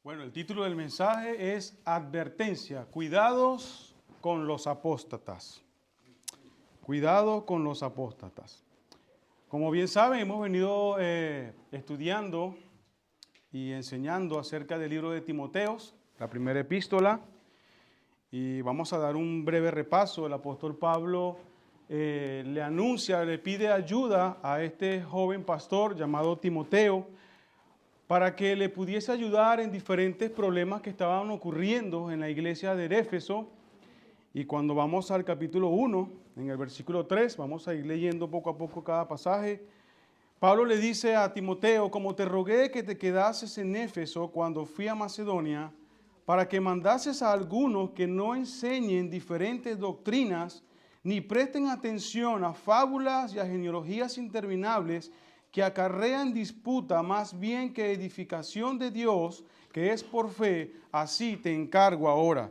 Bueno, el título del mensaje es Advertencia, cuidados con los apóstatas. Cuidado con los apóstatas. Como bien saben, hemos venido estudiando y enseñando acerca del libro de Timoteos, la primera epístola, y vamos a dar un breve repaso. El apóstol Pablo le anuncia, le pide ayuda a este joven pastor llamado Timoteo, para que le pudiese ayudar en diferentes problemas que estaban ocurriendo en la iglesia de Éfeso. Y cuando vamos al capítulo 1, en el versículo 3, vamos a ir leyendo poco a poco cada pasaje. Pablo le dice a Timoteo: como te rogué que te quedases en Éfeso cuando fui a Macedonia, para que mandases a algunos que no enseñen diferentes doctrinas, ni presten atención a fábulas y a genealogías interminables, que acarrean disputa más bien que edificación de Dios, que es por fe. Así te encargo ahora.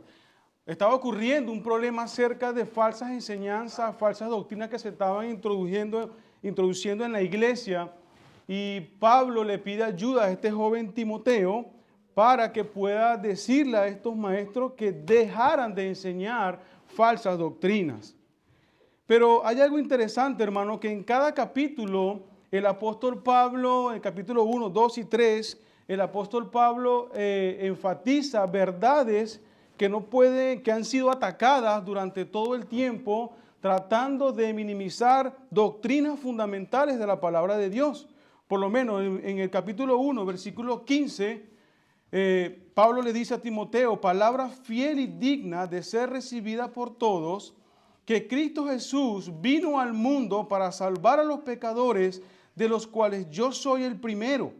Estaba ocurriendo un problema acerca de falsas enseñanzas, falsas doctrinas que se estaban introduciendo en la iglesia, y Pablo le pide ayuda a este joven Timoteo para que pueda decirle a estos maestros que dejaran de enseñar falsas doctrinas. Pero hay algo interesante, hermano, que en cada capítulo el apóstol Pablo, en el capítulo 1, 2 y 3, el apóstol Pablo enfatiza verdades que han sido atacadas durante todo el tiempo, tratando de minimizar doctrinas fundamentales de la palabra de Dios. Por lo menos en el capítulo 1, versículo 15, Pablo le dice a Timoteo: palabra fiel y digna de ser recibida por todos, que Cristo Jesús vino al mundo para salvar a los pecadores, de los cuales yo soy el primero.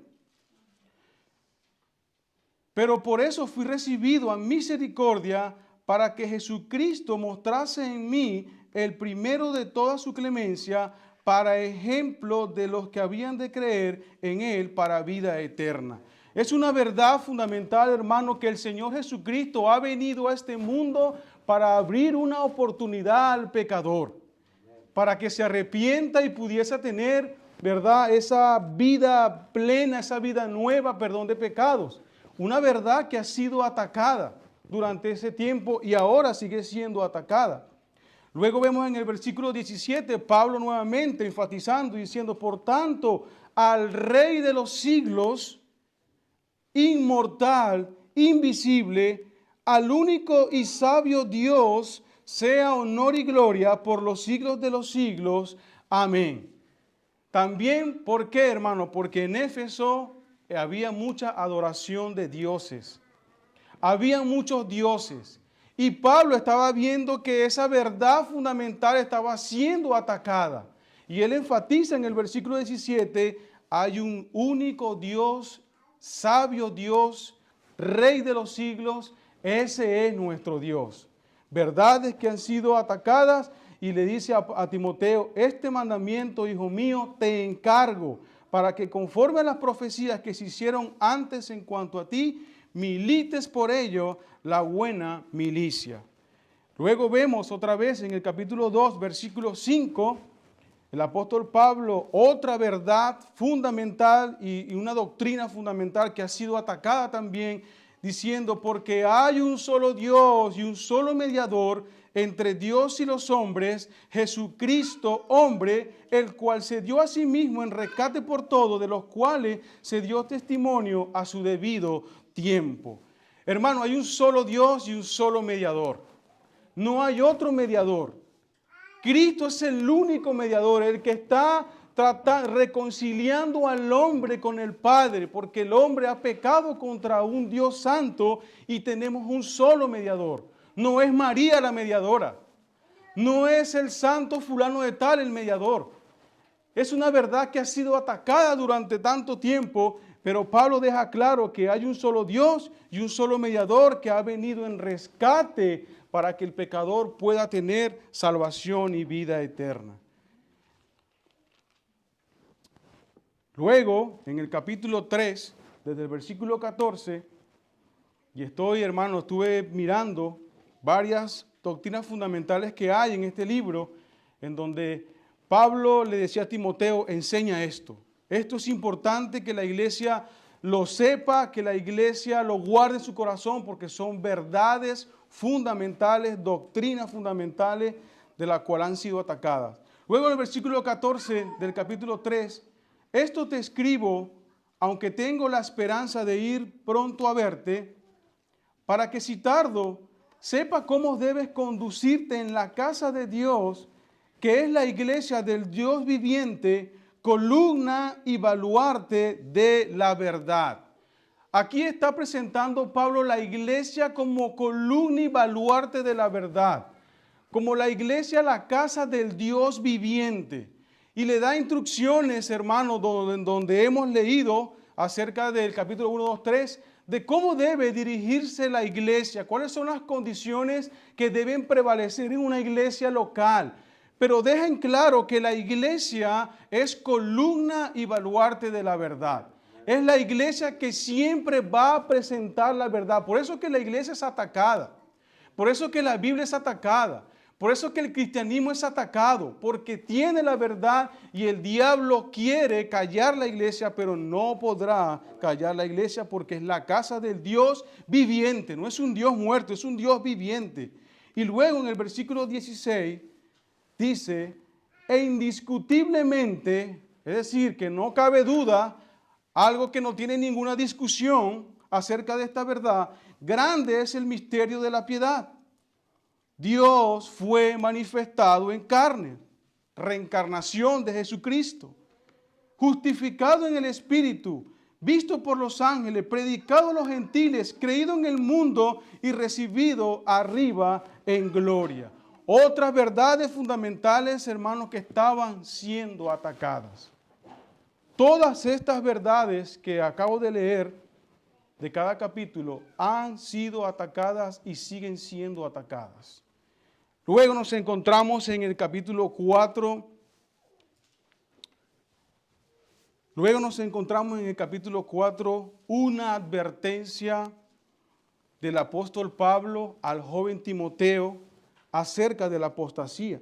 Pero por eso fui recibido a misericordia, para que Jesucristo mostrase en mí el primero de toda su clemencia, para ejemplo de los que habían de creer en Él para vida eterna. Es una verdad fundamental, hermano, que el Señor Jesucristo ha venido a este mundo para abrir una oportunidad al pecador, para que se arrepienta y pudiese tener, ¿verdad?, esa vida plena, esa vida nueva, perdón de pecados. Una verdad que ha sido atacada durante ese tiempo y ahora sigue siendo atacada. Luego vemos en el versículo 17, Pablo nuevamente enfatizando y diciendo: por tanto, al Rey de los siglos, inmortal, invisible, al único y sabio Dios, sea honor y gloria por los siglos de los siglos. Amén. También, ¿por qué, hermano? Porque en Éfeso había mucha adoración de dioses. Había muchos dioses. Y Pablo estaba viendo que esa verdad fundamental estaba siendo atacada. Y él enfatiza en el versículo 17, hay un único Dios, sabio Dios, Rey de los siglos. Ese es nuestro Dios. Verdades que han sido atacadas, y le dice a Timoteo: este mandamiento, hijo mío, te encargo, para que conforme a las profecías que se hicieron antes en cuanto a ti, milites por ello la buena milicia. Luego vemos otra vez en el capítulo 2, versículo 5, el apóstol Pablo, otra verdad fundamental y una doctrina fundamental que ha sido atacada también, diciendo: porque hay un solo Dios y un solo mediador entre Dios y los hombres, Jesucristo hombre, el cual se dio a sí mismo en rescate por todos, de los cuales se dio testimonio a su debido tiempo. Hermano, hay un solo Dios y un solo mediador. No hay otro mediador. Cristo es el único mediador, el que está reconciliando al hombre con el Padre, porque el hombre ha pecado contra un Dios santo y tenemos un solo mediador. No es María la mediadora, no es el santo fulano de tal el mediador. Es una verdad que ha sido atacada durante tanto tiempo, pero Pablo deja claro que hay un solo Dios y un solo mediador que ha venido en rescate para que el pecador pueda tener salvación y vida eterna. Luego, en el capítulo 3, desde el versículo 14, y estuve mirando varias doctrinas fundamentales que hay en este libro, en donde Pablo le decía a Timoteo: enseña esto. Esto es importante que la iglesia lo sepa, que la iglesia lo guarde en su corazón, porque son verdades fundamentales, doctrinas fundamentales de las cuales han sido atacadas. Luego en el versículo 14 del capítulo 3, esto te escribo, aunque tengo la esperanza de ir pronto a verte, para que si tardo, sepa cómo debes conducirte en la casa de Dios, que es la iglesia del Dios viviente, columna y baluarte de la verdad. Aquí está presentando Pablo la iglesia como columna y baluarte de la verdad, como la iglesia, la casa del Dios viviente. Y le da instrucciones, hermanos, donde hemos leído acerca del capítulo 1, 2, 3, de cómo debe dirigirse la iglesia, cuáles son las condiciones que deben prevalecer en una iglesia local. Pero dejan claro que la iglesia es columna y baluarte de la verdad. Es la iglesia que siempre va a presentar la verdad. Por eso que la iglesia es atacada. Por eso que la Biblia es atacada. Por eso que el cristianismo es atacado. Porque tiene la verdad y el diablo quiere callar la iglesia, pero no podrá callar la iglesia porque es la casa del Dios viviente. No es un Dios muerto, es un Dios viviente. Y luego en el versículo 16 dice, e indiscutiblemente, es decir, que no cabe duda, algo que no tiene ninguna discusión acerca de esta verdad, grande es el misterio de la piedad. Dios fue manifestado en carne, reencarnación de Jesucristo, justificado en el Espíritu, visto por los ángeles, predicado a los gentiles, creído en el mundo y recibido arriba en gloria. Otras verdades fundamentales, hermanos, que estaban siendo atacadas. Todas estas verdades que acabo de leer de cada capítulo han sido atacadas y siguen siendo atacadas. Luego nos encontramos en el capítulo 4. Luego nos encontramos en el capítulo 4 una advertencia del apóstol Pablo al joven Timoteo acerca de la apostasía,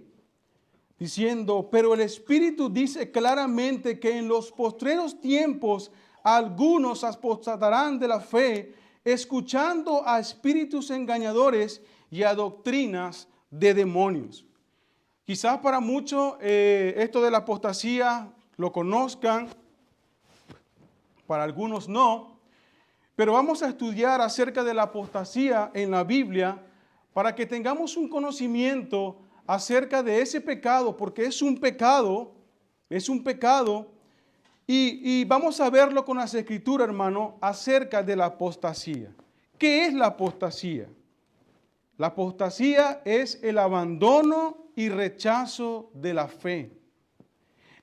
diciendo, pero el Espíritu dice claramente que en los postreros tiempos algunos apostatarán de la fe, escuchando a espíritus engañadores y a doctrinas de demonios. Quizás para muchos esto de la apostasía lo conozcan, para algunos no, pero vamos a estudiar acerca de la apostasía en la Biblia para que tengamos un conocimiento acerca de ese pecado, porque es un pecado, y vamos a verlo con las escrituras, hermano, acerca de la apostasía. ¿Qué es la apostasía? La apostasía es el abandono y rechazo de la fe.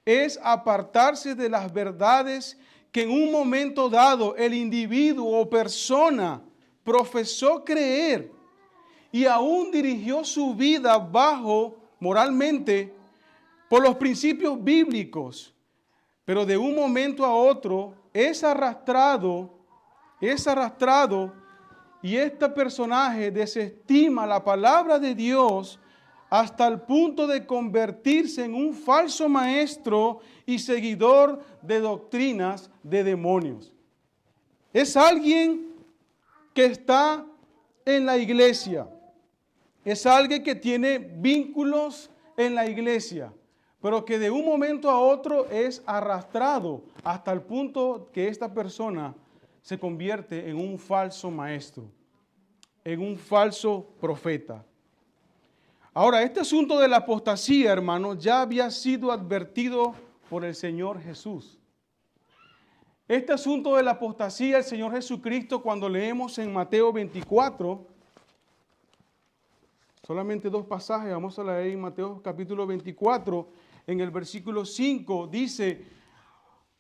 Es apartarse de las verdades que en un momento dado el individuo o persona profesó creer y aún dirigió su vida bajo, moralmente, por los principios bíblicos, pero de un momento a otro es arrastrado y este personaje desestima la palabra de Dios hasta el punto de convertirse en un falso maestro y seguidor de doctrinas de demonios. Es alguien que está en la iglesia. Es alguien que tiene vínculos en la iglesia, pero que de un momento a otro es arrastrado hasta el punto que esta persona se convierte en un falso maestro, en un falso profeta. Ahora, este asunto de la apostasía, hermano, ya había sido advertido por el Señor Jesús. Este asunto de la apostasía, el Señor Jesucristo, cuando leemos en Mateo 24, solamente dos pasajes, vamos a leer en Mateo capítulo 24, en el versículo 5, dice,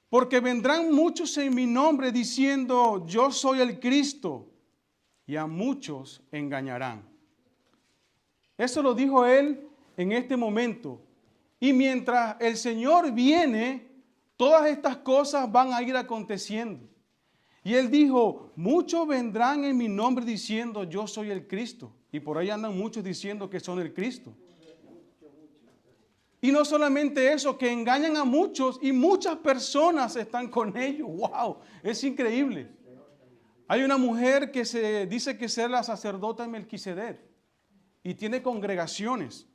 porque vendrán muchos en mi nombre diciendo, yo soy el Cristo, y a muchos engañarán. Eso lo dijo él en este momento. Y mientras el Señor viene, todas estas cosas van a ir aconteciendo. Y él dijo, muchos vendrán en mi nombre diciendo, yo soy el Cristo. Y por ahí andan muchos diciendo que son el Cristo. Y no solamente eso, que engañan a muchos y muchas personas están con ellos. ¡Wow! Es increíble. Hay una mujer que se dice que es la sacerdota de Melquisedec y tiene congregaciones.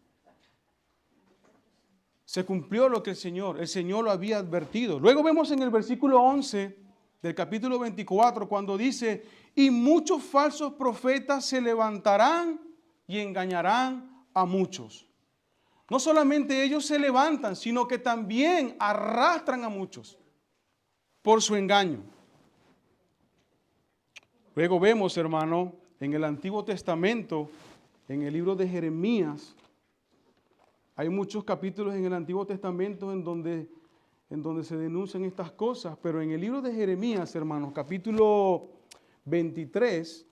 Se cumplió lo que el Señor lo había advertido. Luego vemos en el versículo 11 del capítulo 24 cuando dice, y muchos falsos profetas se levantarán y engañarán a muchos. No solamente ellos se levantan, sino que también arrastran a muchos por su engaño. Luego vemos, hermano, en el Antiguo Testamento, en el libro de Jeremías, hay muchos capítulos en el Antiguo Testamento en donde se denuncian estas cosas, pero en el libro de Jeremías, hermanos, capítulo 23,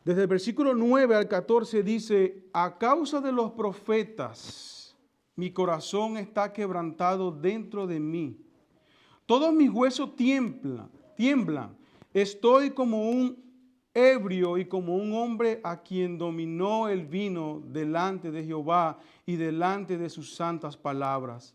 desde el versículo 9 al 14 dice, a causa de los profetas, mi corazón está quebrantado dentro de mí. Todos mis huesos tiemblan. Estoy como un ebrio y como un hombre a quien dominó el vino delante de Jehová y delante de sus santas palabras.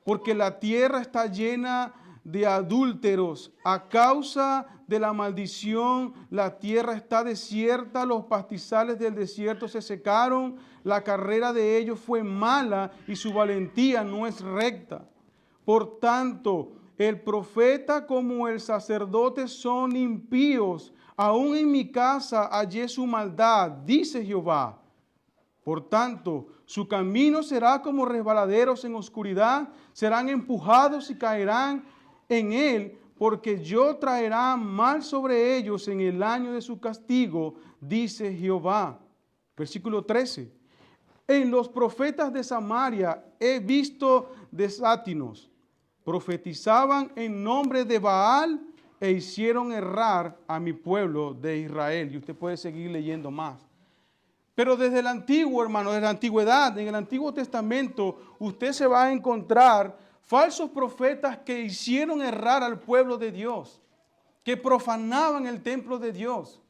Porque la tierra está llena de adúlteros. A causa de la maldición, la tierra está desierta, los pastizales del desierto se secaron, la carrera de ellos fue mala y su valentía no es recta. Por tanto, el profeta como el sacerdote son impíos. Aún en mi casa hallé su maldad, dice Jehová. Por tanto, su camino será como resbaladeros en oscuridad, serán empujados y caerán en él, porque yo traerá mal sobre ellos en el año de su castigo, dice Jehová. Versículo 13. En los profetas de Samaria he visto desátinos. Profetizaban en nombre de Baal e hicieron errar a mi pueblo de Israel. Y usted puede seguir leyendo más. Pero desde el antiguo, hermano, desde la antigüedad, en el Antiguo Testamento, usted se va a encontrar falsos profetas que hicieron errar al pueblo de Dios, que profanaban el templo de Dios,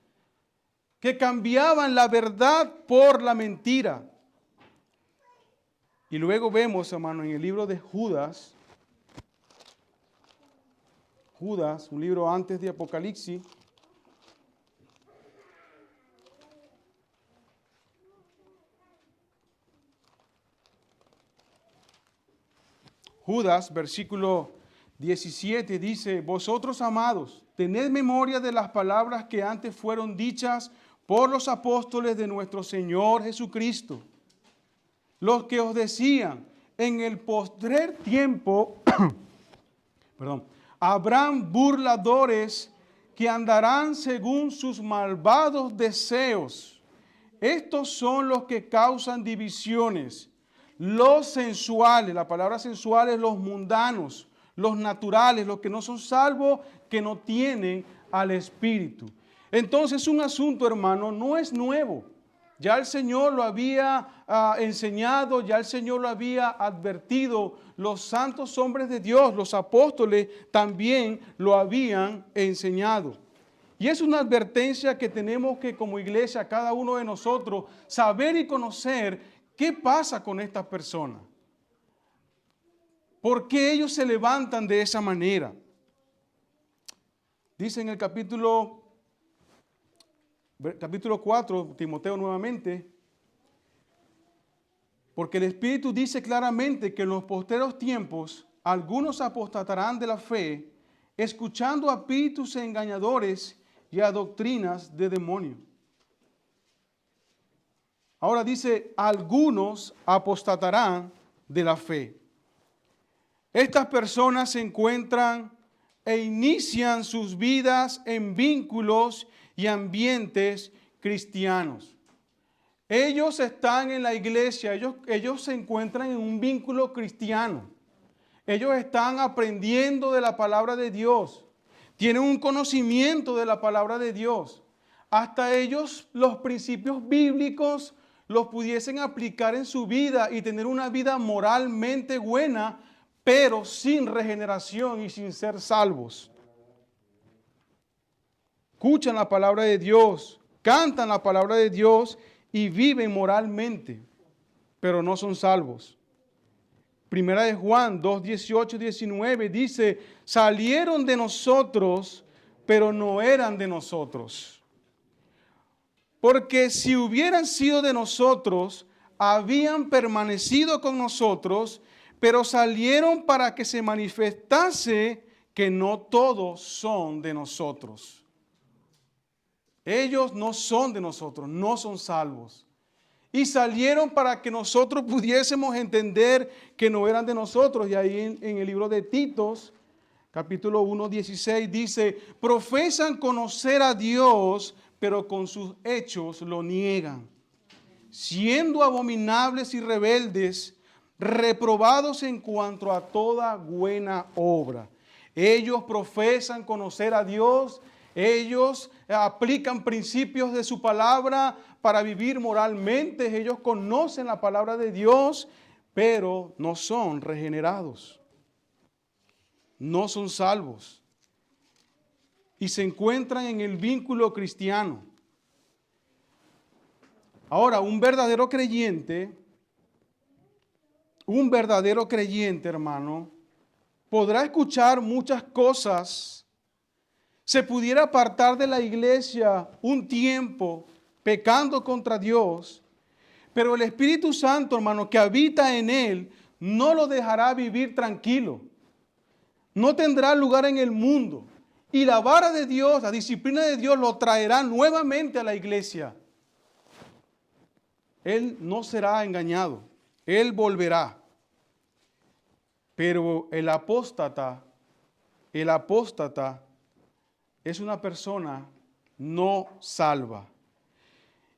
que cambiaban la verdad por la mentira. Y luego vemos, hermano, en el libro de Judas, un libro antes de Apocalipsis, Judas, versículo 17, dice, vosotros amados, tened memoria de las palabras que antes fueron dichas por los apóstoles de nuestro Señor Jesucristo, los que os decían, en el postrer tiempo, habrán burladores que andarán según sus malvados deseos. Estos son los que causan divisiones, los sensuales, la palabra sensual es los mundanos, los naturales, los que no son salvos, que no tienen al Espíritu. Entonces un asunto, hermano, no es nuevo. Ya el Señor lo había enseñado, ya el Señor lo había advertido. Los santos hombres de Dios, los apóstoles, también lo habían enseñado. Y es una advertencia que tenemos que como iglesia, cada uno de nosotros, saber y conocer qué pasa con estas personas. ¿Por qué ellos se levantan de esa manera? Dice en el capítulo 4, Timoteo nuevamente, porque el Espíritu dice claramente que en los postreros tiempos algunos apostatarán de la fe, escuchando a espíritus engañadores y a doctrinas de demonios. Ahora dice, algunos apostatarán de la fe. Estas personas se encuentran e inician sus vidas en vínculos y ambientes cristianos. Ellos están en la iglesia, ellos se encuentran en un vínculo cristiano. Ellos están aprendiendo de la palabra de Dios. Tienen un conocimiento de la palabra de Dios. Hasta ellos los principios bíblicos los pudiesen aplicar en su vida y tener una vida moralmente buena, pero sin regeneración y sin ser salvos. escuchan la palabra de Dios, cantan la palabra de Dios y viven moralmente, pero no son salvos. Primera de Juan 2, 18 y 19 dice, salieron de nosotros, pero no eran de nosotros. Porque si hubieran sido de nosotros, habían permanecido con nosotros, pero salieron para que se manifestase que no todos son de nosotros. Ellos no son de nosotros, no son salvos. Y salieron para que nosotros pudiésemos entender que no eran de nosotros. Y ahí en el libro de Titos, capítulo 1, 16, dice, profesan conocer a Dios, pero con sus hechos lo niegan, siendo abominables y rebeldes, reprobados en cuanto a toda buena obra. Ellos profesan conocer a Dios, ellos aplican principios de su palabra para vivir moralmente, ellos conocen la palabra de Dios, pero no son regenerados, no son salvos. Y se encuentran en el vínculo cristiano. Ahora, un verdadero creyente, hermano, podrá escuchar muchas cosas, se pudiera apartar de la iglesia un tiempo pecando contra Dios, pero el Espíritu Santo, hermano, que habita en él, no lo dejará vivir tranquilo. No tendrá lugar en el mundo. Y la vara de Dios, la disciplina de Dios lo traerá nuevamente a la iglesia. Él no será engañado. Él volverá. Pero el apóstata es una persona no salva.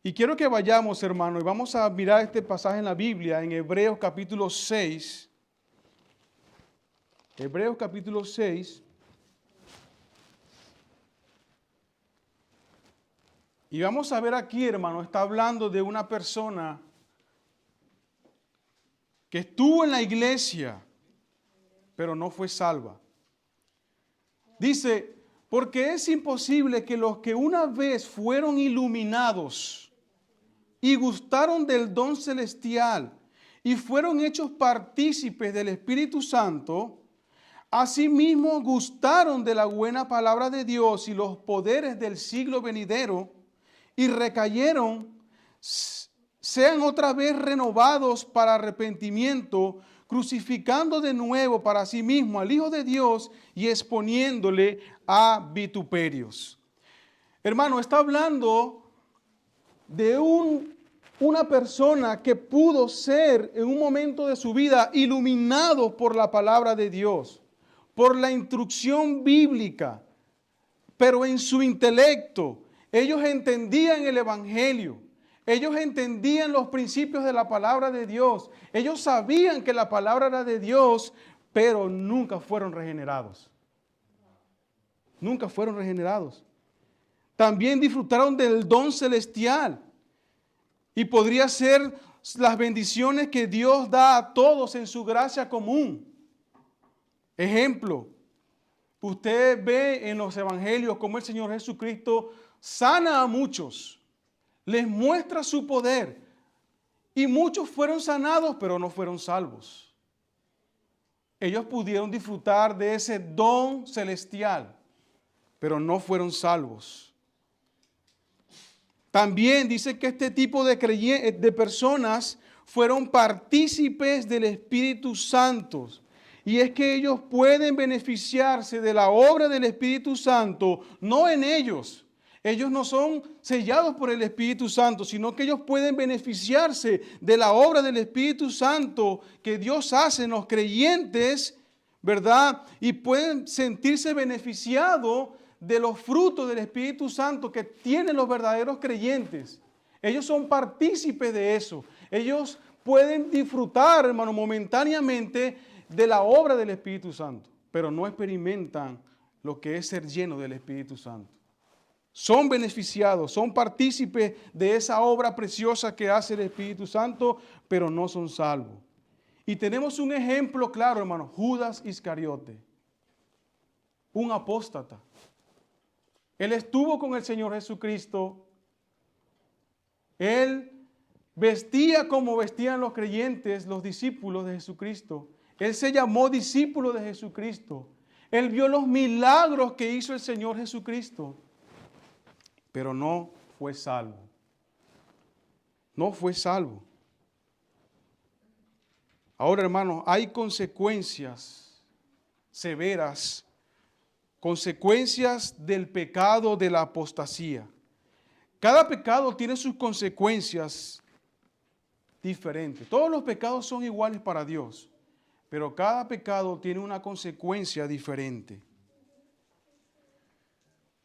Y quiero que vayamos, hermano, y vamos a mirar este pasaje en la Biblia, en Hebreos capítulo 6. Hebreos capítulo 6. Y vamos a ver aquí, hermano, está hablando de una persona que estuvo en la iglesia, pero no fue salva. Dice, porque es imposible que los que una vez fueron iluminados y gustaron del don celestial y fueron hechos partícipes del Espíritu Santo, asimismo gustaron de la buena palabra de Dios y los poderes del siglo venidero, y recayeron, sean otra vez renovados para arrepentimiento, crucificando de nuevo para sí mismo al Hijo de Dios y exponiéndole a vituperios. Hermano, está hablando de una persona que pudo ser en un momento de su vida iluminado por la palabra de Dios, por la instrucción bíblica, pero en su intelecto, ellos entendían el Evangelio, ellos entendían los principios de la palabra de Dios, ellos sabían que la palabra era de Dios, pero nunca fueron regenerados. Nunca fueron regenerados. También disfrutaron del don celestial y podría ser las bendiciones que Dios da a todos en su gracia común. Ejemplo, usted ve en los evangelios cómo el Señor Jesucristo sana a muchos, les muestra su poder y muchos fueron sanados pero no fueron salvos. Ellos pudieron disfrutar de ese don celestial, pero no fueron salvos. También dice que este tipo de personas fueron partícipes del Espíritu Santo. Y es que ellos pueden beneficiarse de la obra del Espíritu Santo, no en ellos. Ellos no son sellados por el Espíritu Santo, sino que ellos pueden beneficiarse de la obra del Espíritu Santo que Dios hace en los creyentes, ¿verdad? Y pueden sentirse beneficiados de los frutos del Espíritu Santo que tienen los verdaderos creyentes. Ellos son partícipes de eso. Ellos pueden disfrutar, hermano, momentáneamente de la obra del Espíritu Santo, pero no experimentan lo que es ser lleno del Espíritu Santo. Son beneficiados, son partícipes de esa obra preciosa que hace el Espíritu Santo, pero no son salvos. Y tenemos un ejemplo claro, hermano, Judas Iscariote, un apóstata. Él estuvo con el Señor Jesucristo. Él vestía como vestían los creyentes, los discípulos de Jesucristo. Él se llamó discípulo de Jesucristo. Él vio los milagros que hizo el Señor Jesucristo, pero no fue salvo. No fue salvo. Ahora, hermanos, hay consecuencias severas, consecuencias del pecado de la apostasía. Cada pecado tiene sus consecuencias diferentes. Todos los pecados son iguales para Dios, pero cada pecado tiene una consecuencia diferente.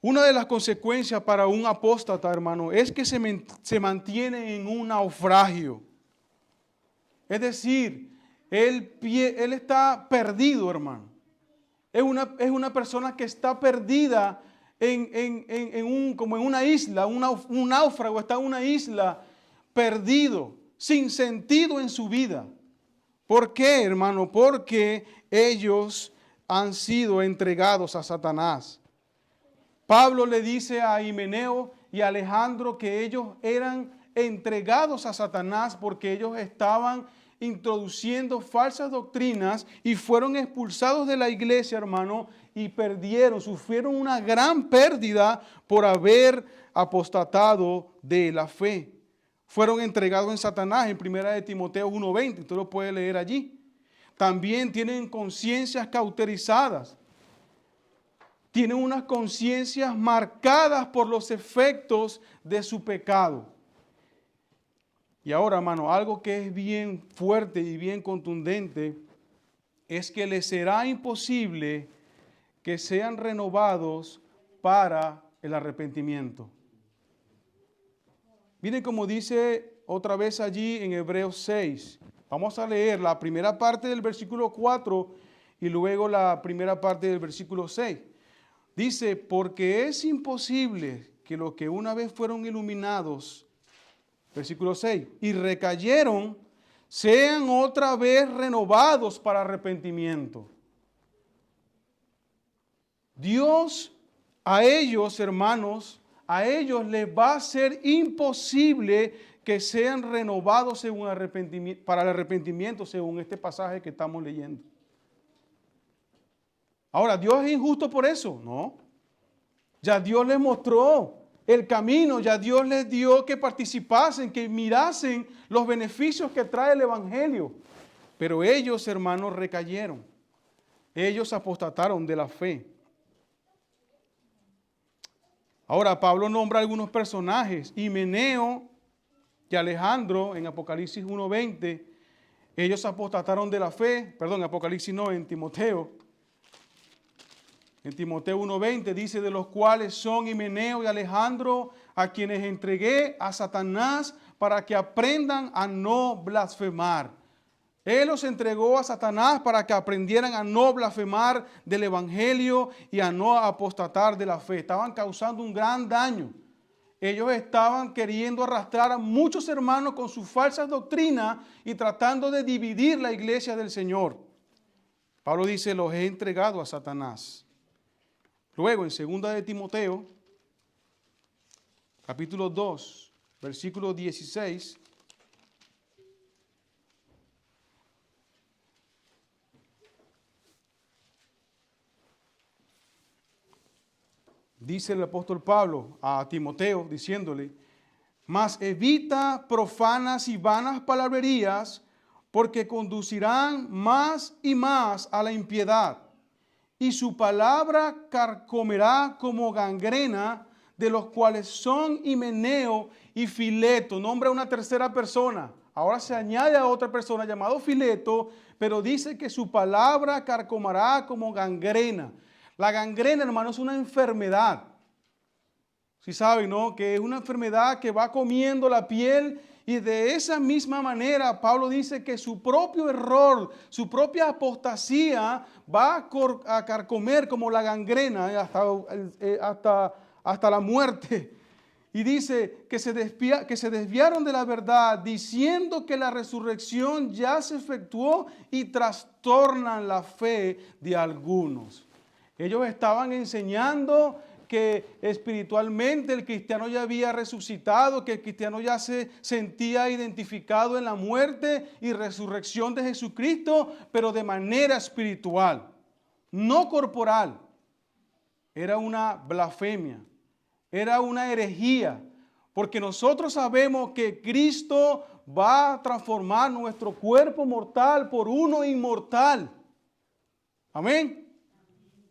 Una de las consecuencias para un apóstata, hermano, es que se mantiene en un naufragio. Es decir, él está perdido, hermano. Es una persona que está perdida como en una isla, un náufrago está en una isla perdido, sin sentido en su vida. ¿Por qué, hermano? Porque ellos han sido entregados a Satanás. Pablo le dice a Himeneo y a Alejandro que ellos eran entregados a Satanás porque ellos estaban introduciendo falsas doctrinas y fueron expulsados de la iglesia, hermano, y sufrieron una gran pérdida por haber apostatado de la fe. Fueron entregados en Satanás en 1 Timoteo 1:20, usted lo puede leer allí. También tienen conciencias cauterizadas. Tienen unas conciencias marcadas por los efectos de su pecado. Y ahora, hermano, algo que es bien fuerte y bien contundente es que les será imposible que sean renovados para el arrepentimiento. Miren cómo dice otra vez allí en Hebreos 6. Vamos a leer la primera parte del versículo 4 y luego la primera parte del versículo 6. Dice, porque es imposible que los que una vez fueron iluminados, versículo 6, y recayeron, sean otra vez renovados para arrepentimiento. Dios a ellos, hermanos, a ellos les va a ser imposible que sean renovados según para el arrepentimiento, según este pasaje que estamos leyendo. Ahora, ¿Dios es injusto por eso? No. Ya Dios les mostró el camino, ya Dios les dio que participasen, que mirasen los beneficios que trae el Evangelio. Pero ellos, hermanos, recayeron. Ellos apostataron de la fe. Ahora, Pablo nombra algunos personajes. Himeneo y Alejandro en Apocalipsis 1:20. Ellos apostataron de la fe. Perdón, Apocalipsis no, en Timoteo. En Timoteo 1:20 dice, de los cuales son Himeneo y Alejandro, a quienes entregué a Satanás para que aprendan a no blasfemar. Él los entregó a Satanás para que aprendieran a no blasfemar del Evangelio y a no apostatar de la fe. Estaban causando un gran daño. Ellos estaban queriendo arrastrar a muchos hermanos con sus falsas doctrinas y tratando de dividir la iglesia del Señor. Pablo dice, los he entregado a Satanás. Luego, en 2 de Timoteo, capítulo 2, versículo 16, dice el apóstol Pablo a Timoteo, diciéndole, mas evita profanas y vanas palabrerías, porque conducirán más y más a la impiedad. Y su palabra carcomerá como gangrena, de los cuales son Himeneo y Fileto. Nombra una tercera persona. Ahora se añade a otra persona llamado Fileto, pero dice que su palabra carcomerá como gangrena. La gangrena, hermano, es una enfermedad. Si saben, ¿no? Que es una enfermedad que va comiendo la piel. Y de esa misma manera, Pablo dice que su propio error, su propia apostasía va a carcomer como la gangrena hasta la muerte. Y dice que se desviaron de la verdad, diciendo que la resurrección ya se efectuó y trastornan la fe de algunos. Ellos estaban enseñando que espiritualmente el cristiano ya había resucitado, que el cristiano ya se sentía identificado en la muerte y resurrección de Jesucristo, pero de manera espiritual, no corporal. Era una blasfemia, era una herejía, porque nosotros sabemos que Cristo va a transformar nuestro cuerpo mortal por uno inmortal. Amén.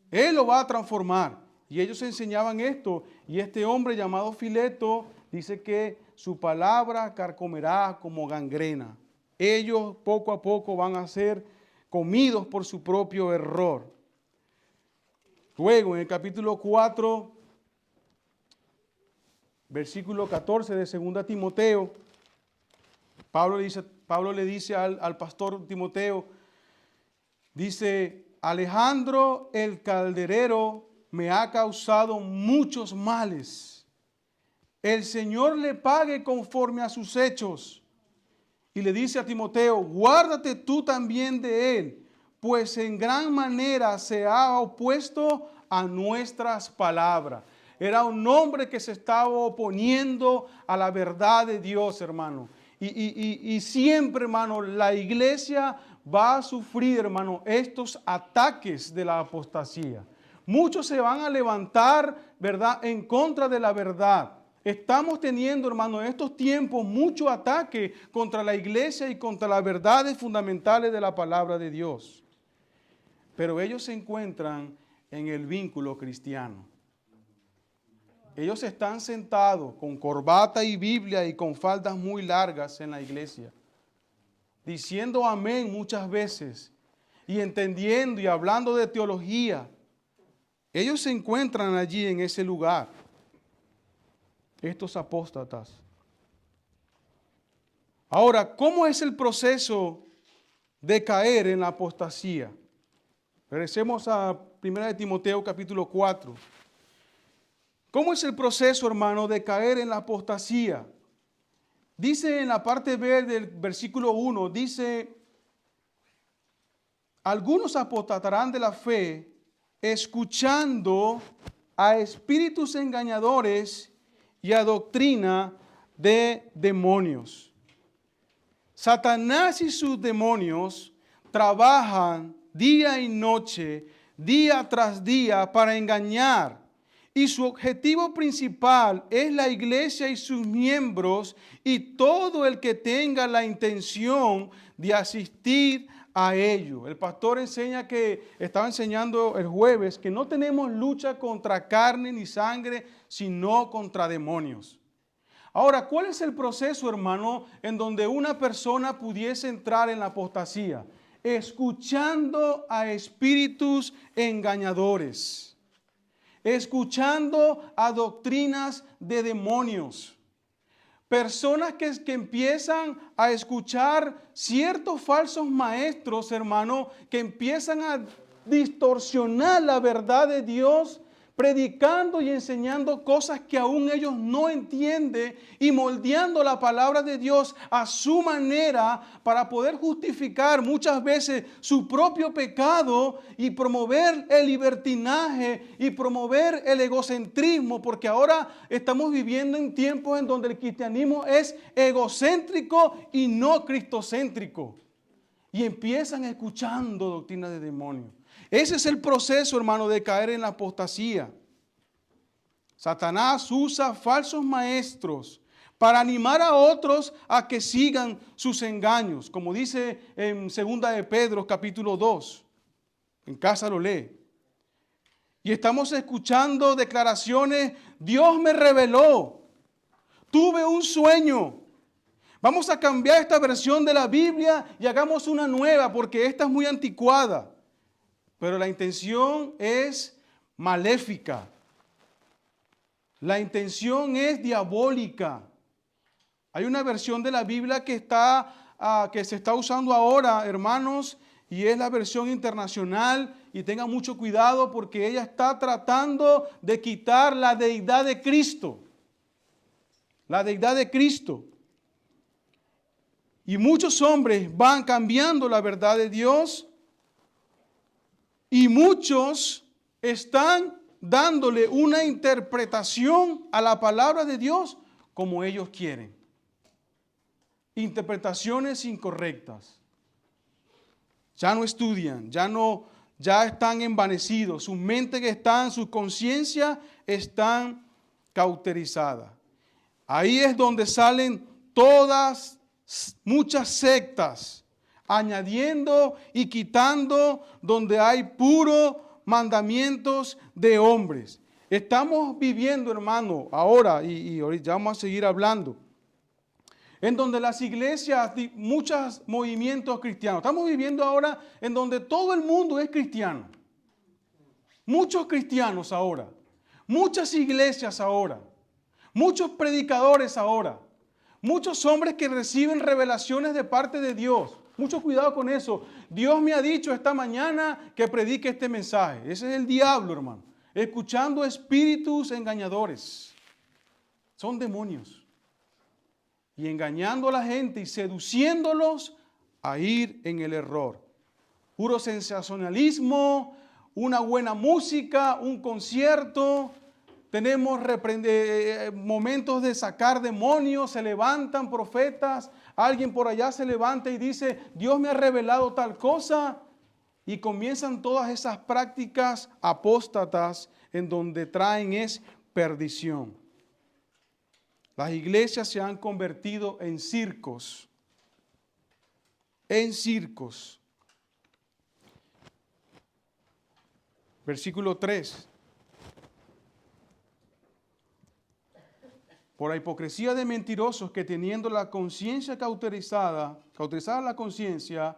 Él lo va a transformar. Y ellos enseñaban esto. Y este hombre llamado Fileto dice que su palabra carcomerá como gangrena. Ellos poco a poco van a ser comidos por su propio error. Luego en el capítulo 4, versículo 14 de 2 Timoteo, Pablo le dice al pastor Timoteo, dice, Alejandro el calderero me ha causado muchos males. El Señor le pague conforme a sus hechos. Y le dice a Timoteo, guárdate tú también de él, pues en gran manera se ha opuesto a nuestras palabras. Era un hombre que se estaba oponiendo a la verdad de Dios, hermano. Y siempre, hermano, la iglesia va a sufrir, hermano, estos ataques de la apostasía. Muchos se van a levantar, ¿verdad?, en contra de la verdad. Estamos teniendo, hermano, en estos tiempos mucho ataque contra la iglesia y contra las verdades fundamentales de la palabra de Dios. Pero ellos se encuentran en el vínculo cristiano. Ellos están sentados con corbata y Biblia y con faldas muy largas en la iglesia, diciendo amén muchas veces y entendiendo y hablando de teología. Ellos se encuentran allí en ese lugar, estos apóstatas. Ahora, ¿cómo es el proceso de caer en la apostasía? Regresemos a 1 Timoteo capítulo 4. ¿Cómo es el proceso, hermano, de caer en la apostasía? Dice en la parte B del versículo 1, dice, algunos apostatarán de la fe, escuchando a espíritus engañadores y a doctrina de demonios. Satanás y sus demonios trabajan día y noche, día tras día, para engañar. Y su objetivo principal es la iglesia y sus miembros y todo el que tenga la intención de asistir a ello. El pastor estaba enseñando el jueves que no tenemos lucha contra carne ni sangre, sino contra demonios. Ahora, ¿cuál es el proceso, hermano, en donde una persona pudiese entrar en la apostasía? Escuchando a espíritus engañadores. Escuchando a doctrinas de demonios. Personas que empiezan a escuchar ciertos falsos maestros, hermano, que empiezan a distorsionar la verdad de Dios, predicando y enseñando cosas que aún ellos no entienden y moldeando la palabra de Dios a su manera para poder justificar muchas veces su propio pecado y promover el libertinaje y promover el egocentrismo, porque ahora estamos viviendo en tiempos en donde el cristianismo es egocéntrico y no cristocéntrico. Y empiezan escuchando doctrinas de demonios. Ese es el proceso, hermano, de caer en la apostasía. Satanás usa falsos maestros para animar a otros a que sigan sus engaños, como dice en 2 de Pedro capítulo 2. En casa lo lee. Y estamos escuchando declaraciones, Dios me reveló, tuve un sueño. Vamos a cambiar esta versión de la Biblia y hagamos una nueva porque esta es muy anticuada. Pero la intención es maléfica. La intención es diabólica. Hay una versión de la Biblia que se está usando ahora, hermanos, y es la versión internacional. Y tengan mucho cuidado porque ella está tratando de quitar la deidad de Cristo. La deidad de Cristo. Y muchos hombres van cambiando la verdad de Dios. Y muchos están dándole una interpretación a la palabra de Dios como ellos quieren. Interpretaciones incorrectas. Ya no estudian, ya están envanecidos, sus mentes están, sus conciencias están cauterizadas. Ahí es donde salen muchas sectas, añadiendo y quitando donde hay puros mandamientos de hombres. Estamos viviendo, hermano, ahora, y ahorita vamos a seguir hablando, en donde las iglesias, muchos movimientos cristianos, estamos viviendo ahora en donde todo el mundo es cristiano. Muchos cristianos ahora, muchas iglesias ahora, muchos predicadores ahora, muchos hombres que reciben revelaciones de parte de Dios. Mucho cuidado con eso. Dios me ha dicho esta mañana que predique este mensaje. Ese es el diablo, hermano. Escuchando espíritus engañadores. Son demonios. Y engañando a la gente y seduciéndolos a ir en el error. Puro sensacionalismo, una buena música, un concierto. Tenemos momentos de sacar demonios, se levantan profetas, alguien por allá se levanta y dice, Dios me ha revelado tal cosa. Y comienzan todas esas prácticas apóstatas en donde traen es perdición. Las iglesias se han convertido en circos. En circos. Versículo 3. Por la hipocresía de mentirosos que teniendo la conciencia cauterizada la conciencia,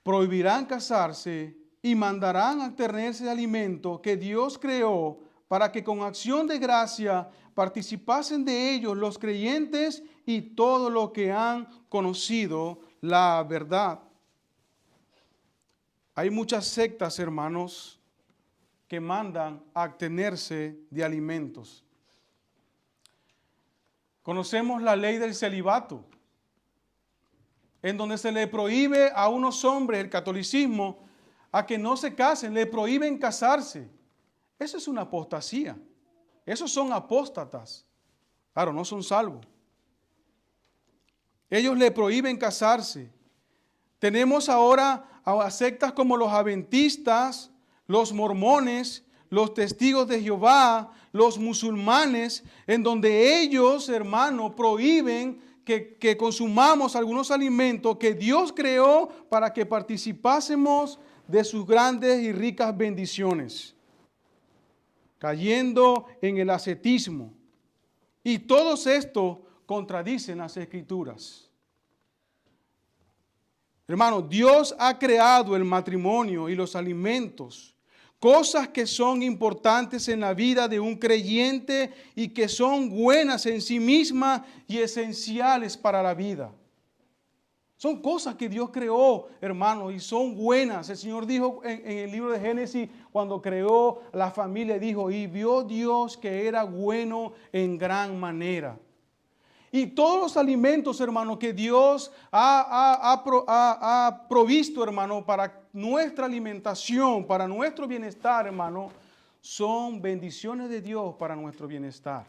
prohibirán casarse y mandarán abstenerse de alimento que Dios creó para que con acción de gracia participasen de ellos los creyentes y todo lo que han conocido la verdad. Hay muchas sectas, hermanos, que mandan a abstenerse de alimentos. Conocemos la ley del celibato, en donde se le prohíbe a unos hombres, el catolicismo, a que no se casen, le prohíben casarse. Eso es una apostasía. Esos son apóstatas. Claro, no son salvos. Ellos le prohíben casarse. Tenemos ahora a sectas como los adventistas, los mormones, los testigos de Jehová, los musulmanes, en donde ellos, hermano, prohíben que consumamos algunos alimentos que Dios creó para que participásemos de sus grandes y ricas bendiciones, cayendo en el ascetismo. Y todos estos contradicen las Escrituras. Hermano, Dios ha creado el matrimonio y los alimentos, cosas que son importantes en la vida de un creyente y que son buenas en sí mismas y esenciales para la vida. Son cosas que Dios creó, hermano, y son buenas. El Señor dijo en el libro de Génesis, cuando creó la familia, dijo, y vio Dios que era bueno en gran manera. Y todos los alimentos, hermano, que Dios ha provisto, hermano, para nuestra alimentación, para nuestro bienestar, hermano, son bendiciones de Dios para nuestro bienestar.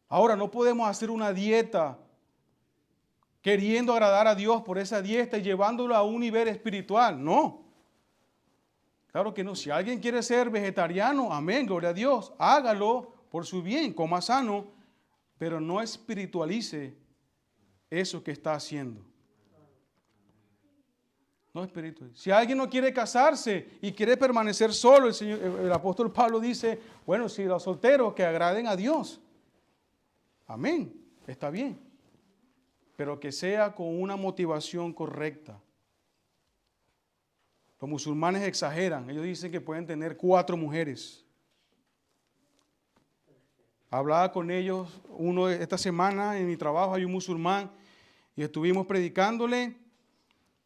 Ahora, no podemos hacer una dieta queriendo agradar a Dios por esa dieta y llevándolo a un nivel espiritual. No. Claro que no. Si alguien quiere ser vegetariano, amén, gloria a Dios, hágalo por su bien, coma sano, pero no espiritualice eso que está haciendo. No espiritualice. Si alguien no quiere casarse y quiere permanecer solo, el apóstol Pablo dice, bueno, si los solteros que agraden a Dios, amén, está bien, pero que sea con una motivación correcta. Los musulmanes exageran, ellos dicen que pueden tener 4 mujeres. Hablaba con ellos esta semana en mi trabajo, hay un musulmán, y estuvimos predicándole,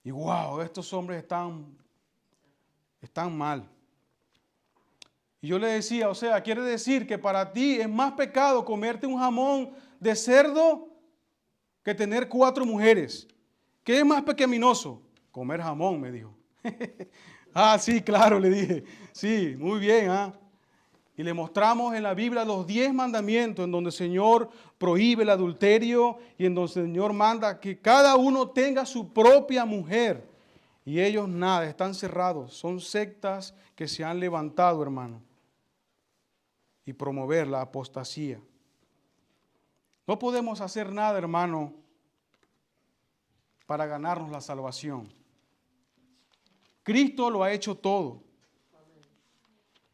y wow, estos hombres están mal. Y yo le decía, o sea, quiere decir que para ti es más pecado comerte un jamón de cerdo que tener 4 mujeres. ¿Qué es más pecaminoso? Comer jamón, me dijo. Ah, sí, claro, le dije. Sí, muy bien, ¿ah? Y le mostramos en la Biblia los 10 mandamientos en donde el Señor prohíbe el adulterio y en donde el Señor manda que cada uno tenga su propia mujer. Y ellos nada, están cerrados. Son sectas que se han levantado, hermano, y promover la apostasía. No podemos hacer nada, hermano, para ganarnos la salvación. Cristo lo ha hecho todo.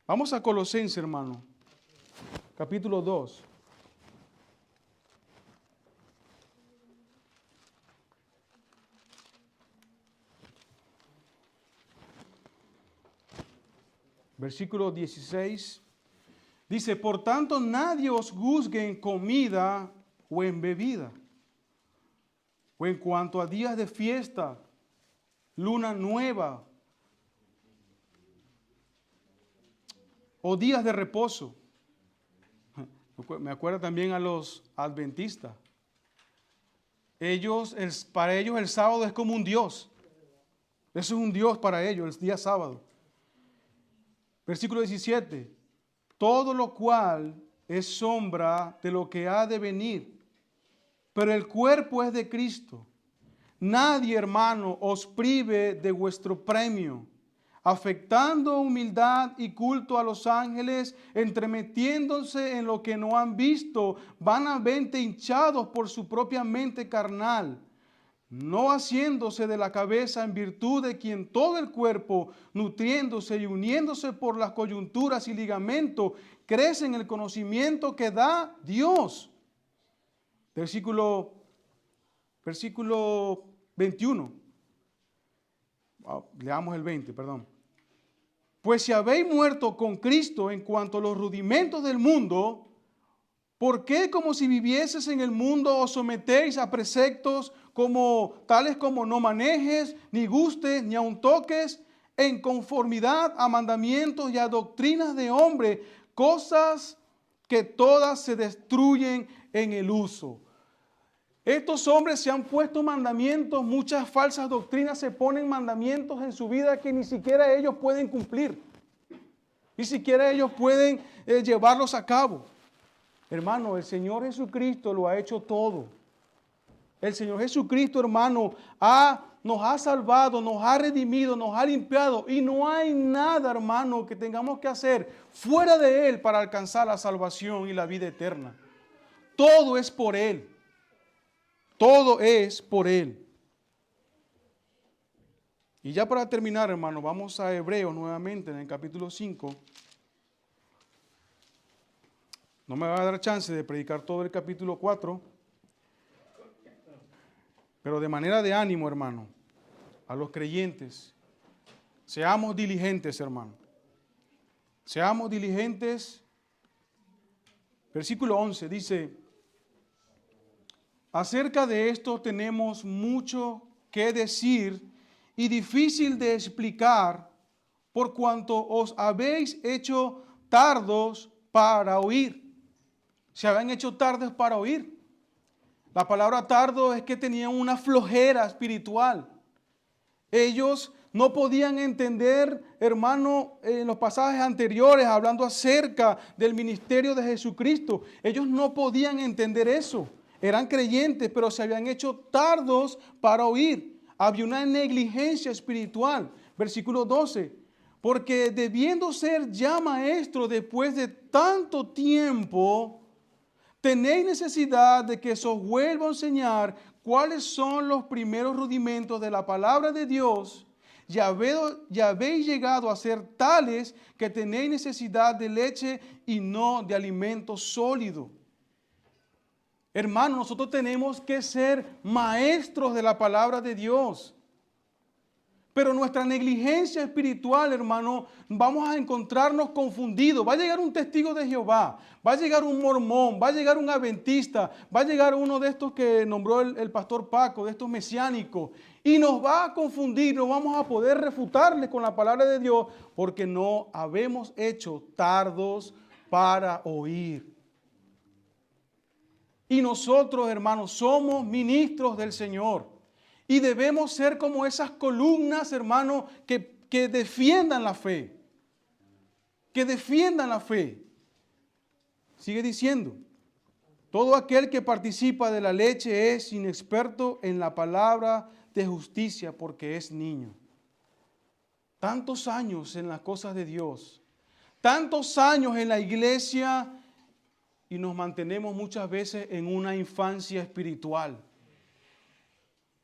Vamos a Colosenses, hermano, capítulo 2. Versículo 16. Dice, por tanto, nadie os juzgue en comida o en bebida, o en cuanto a días de fiesta, luna nueva, o días de reposo. Me acuerdo también a los adventistas. Para ellos el sábado es como un Dios. Eso es un Dios para ellos, el día sábado. Versículo 17. Todo lo cual es sombra de lo que ha de venir, pero el cuerpo es de Cristo. Nadie, hermano, os prive de vuestro premio, afectando humildad y culto a los ángeles, entremetiéndose en lo que no han visto, vanamente hinchados por su propia mente carnal, no haciéndose de la cabeza en virtud de quien todo el cuerpo, nutriéndose y uniéndose por las coyunturas y ligamentos, crece en el conocimiento que da Dios. Versículo 21. Leamos el 20, perdón. Pues si habéis muerto con Cristo en cuanto a los rudimentos del mundo, ¿por qué como si vivieses en el mundo os sometéis a preceptos tales como no manejes, ni gustes, ni aun toques, en conformidad a mandamientos y a doctrinas de hombre, cosas que todas se destruyen en el uso? Estos hombres se han puesto mandamientos, muchas falsas doctrinas se ponen mandamientos en su vida que ni siquiera ellos pueden cumplir. Ni siquiera ellos pueden llevarlos a cabo. Hermano, el Señor Jesucristo lo ha hecho todo. El Señor Jesucristo, hermano, nos ha salvado, nos ha redimido, nos ha limpiado. Y no hay nada, hermano, que tengamos que hacer fuera de Él para alcanzar la salvación y la vida eterna. Todo es por Él. Todo es por Él. Y ya para terminar, hermano, vamos a Hebreos nuevamente en el capítulo 5. No me va a dar chance de predicar todo el capítulo 4, pero de manera de ánimo, hermano, a los creyentes, seamos diligentes, hermano. Seamos diligentes. Versículo 11 dice, acerca de esto tenemos mucho que decir y difícil de explicar, por cuanto os habéis hecho tardos para oír. Se habían hecho tardos para oír. La palabra tardo es que tenían una flojera espiritual. Ellos no podían entender, hermano, en los pasajes anteriores, hablando acerca del ministerio de Jesucristo. Ellos no podían entender eso. Eran creyentes, pero se habían hecho tardos para oír. Había una negligencia espiritual. Versículo 12. Porque debiendo ser ya maestros después de tanto tiempo, tenéis necesidad de que se os vuelva a enseñar cuáles son los primeros rudimentos de la palabra de Dios. Ya habéis llegado a ser tales que tenéis necesidad de leche y no de alimento sólido. Hermanos, nosotros tenemos que ser maestros de la palabra de Dios. Pero nuestra negligencia espiritual, hermano, vamos a encontrarnos confundidos. Va a llegar un testigo de Jehová, va a llegar un mormón, va a llegar un adventista, va a llegar uno de estos que nombró el pastor Paco, de estos mesiánicos, y nos va a confundir, no vamos a poder refutarle con la palabra de Dios, porque no habemos hecho tardos para oír. Y nosotros, hermanos, somos ministros del Señor. Y debemos ser como esas columnas, hermano, que que defiendan la fe. Que defiendan la fe. Sigue diciendo, todo aquel que participa de la leche es inexperto en la palabra de justicia porque es niño. Tantos años en las cosas de Dios, tantos años en la iglesia y nos mantenemos muchas veces en una infancia espiritual,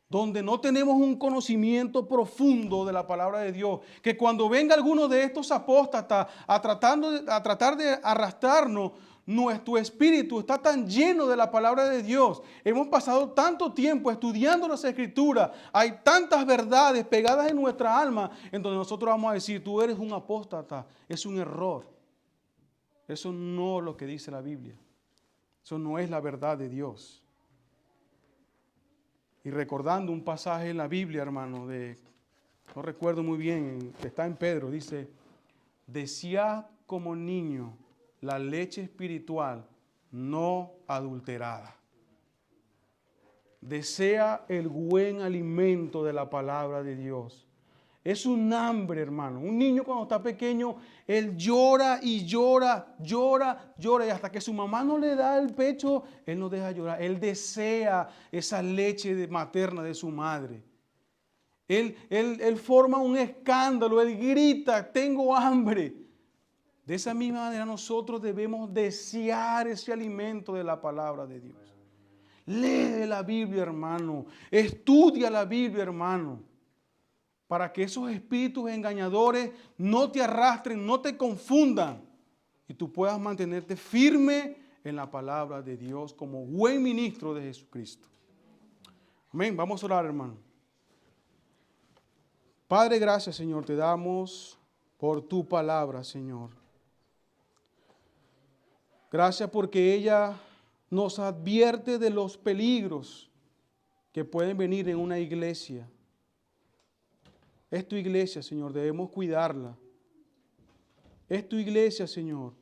donde no tenemos un conocimiento profundo de la palabra de Dios, que cuando venga alguno de estos apóstatas a tratar de arrastrarnos, nuestro espíritu está tan lleno de la palabra de Dios. Hemos pasado tanto tiempo estudiando las Escrituras. Hay tantas verdades pegadas en nuestra alma en donde nosotros vamos a decir, tú eres un apóstata. Es un error. Eso no es lo que dice la Biblia. Eso no es la verdad de Dios. Y recordando un pasaje en la Biblia, hermano, no recuerdo muy bien, está en Pedro, dice, desead como niño la leche espiritual no adulterada. Desea el buen alimento de la palabra de Dios. Es un hambre, hermano. Un niño cuando está pequeño, él llora y llora, llora, llora. Y hasta que su mamá no le da el pecho, él no deja llorar. Él desea esa leche materna de su madre. Él forma un escándalo, él grita, tengo hambre. De esa misma manera nosotros debemos desear ese alimento de la palabra de Dios. Lee la Biblia, hermano. Estudia la Biblia, hermano. Para que esos espíritus engañadores no te arrastren, no te confundan. Y tú puedas mantenerte firme en la palabra de Dios como buen ministro de Jesucristo. Amén. Vamos a orar, hermano. Padre, gracias, Señor. Te damos por tu palabra, Señor. Gracias porque ella nos advierte de los peligros que pueden venir en una iglesia. Es tu iglesia, Señor, debemos cuidarla. Es tu iglesia, Señor,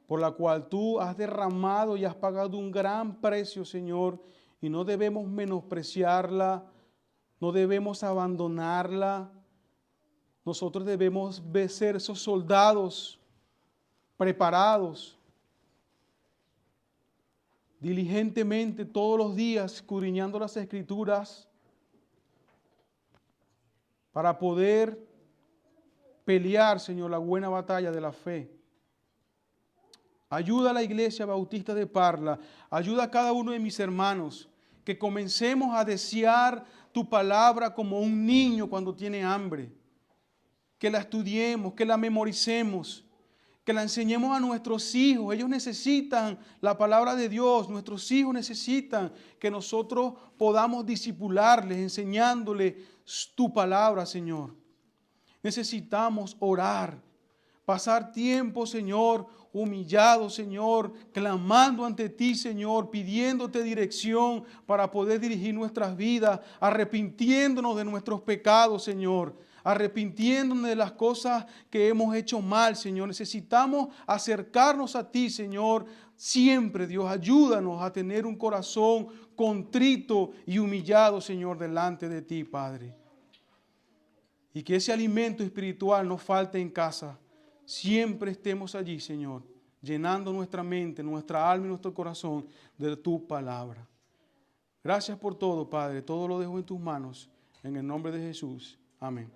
por la cual tú has derramado y has pagado un gran precio, Señor, y no debemos menospreciarla, no debemos abandonarla. Nosotros debemos ser esos soldados preparados, diligentemente todos los días, escudriñando las Escrituras, para poder pelear, Señor, la buena batalla de la fe. Ayuda a la Iglesia Bautista de Parla, ayuda a cada uno de mis hermanos, que comencemos a desear tu palabra como un niño cuando tiene hambre, que la estudiemos, que la memoricemos, que la enseñemos a nuestros hijos. Ellos necesitan la palabra de Dios. Nuestros hijos necesitan que nosotros podamos discipularles, enseñándoles tu palabra, Señor. Necesitamos orar, pasar tiempo, Señor, humillados, Señor, clamando ante ti, Señor, pidiéndote dirección para poder dirigir nuestras vidas, arrepintiéndonos de nuestros pecados, Señor. Arrepintiéndonos de las cosas que hemos hecho mal, Señor. Necesitamos acercarnos a ti, Señor. Siempre, Dios, ayúdanos a tener un corazón contrito y humillado, Señor, delante de ti, Padre. Y que ese alimento espiritual no falte en casa. Siempre estemos allí, Señor, llenando nuestra mente, nuestra alma y nuestro corazón de tu palabra. Gracias por todo, Padre. Todo lo dejo en tus manos. En el nombre de Jesús. Amén.